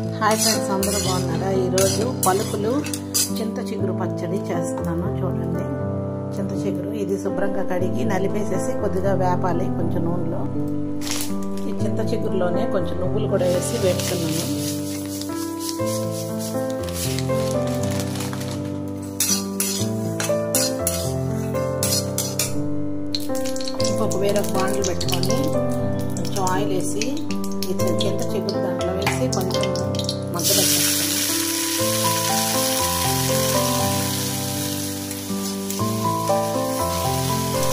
Hi friends, అందరూ బాగున్నారా? ఈరోజు పలుకులు చింత చిగురు పచ్చడి చేస్తున్నాను. చూడండి, చింత చిగురు ఇది శుభ్రంగా కడిగి నలిపేసేసి కొద్దిగా వేపాలి కొంచెం నూనెలో. ఈ చింత చిగురులోనే కొంచెం నువ్వులు కూడా వేసి వేపుతున్నాను. ఇంకొక వేరొక బాండ్లు పెట్టుకొని కొంచెం ఆయిల్ వేసి ఈ చింత చిగురు దాంట్లో వేసి కొంచెం మగ్గబెట్టేస్తాను.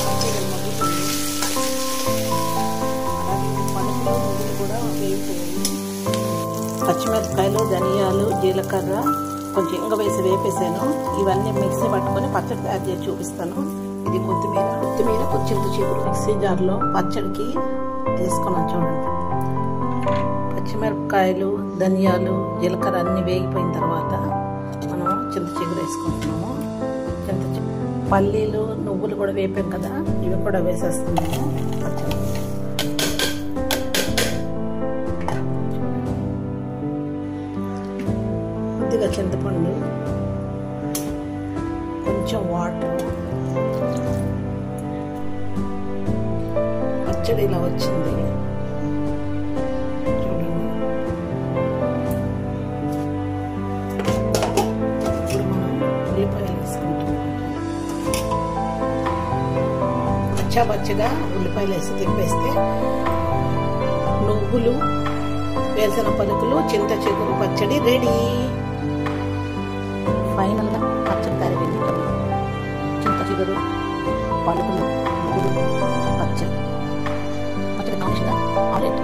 మగ్గుతుంది. అలాగే పలుకులు నువ్వులు కూడా వేగిపోయాయి. పచ్చిమిరపకాయలు, ధనియాలు, జీలకర్ర, కొంచెం ఇంగ వేసి వేపేసాను. ఇవన్నీ మిక్సీ పట్టుకొని పచ్చడి తయారు చేసి చూపిస్తాను. ఇది కొత్తిమీర చింత చిగురు మిక్సీ జార్లో పచ్చడికి తీసుకున్నాను. చూడండి, పచ్చిమిరపకాయలు, ధనియాలు, జీలకర్ర అన్నీ వేగిపోయిన తర్వాత మనం చింత చిగురు వేసుకుంటున్నాము. పల్లీలు, నువ్వులు కూడా వేపాం కదా, ఇవి కూడా వేసేస్తున్నాము. కొద్దిగా చింతపండు, కొంచెం వాటర్. పచ్చడి ఇలా వచ్చింది. పచ్చగా ఉల్లిపాయలు వేసి తిప్పేస్తే నువ్వులు, వేసిన పలుకులు, చింత చిగురు పచ్చడి రెడీ. ఫైనల్గా పచ్చడి తయారైంది. చింత చిగురు, పలుకులు, నువ్వులు పచ్చడి కాంక్షగా ఆమ్లెట్.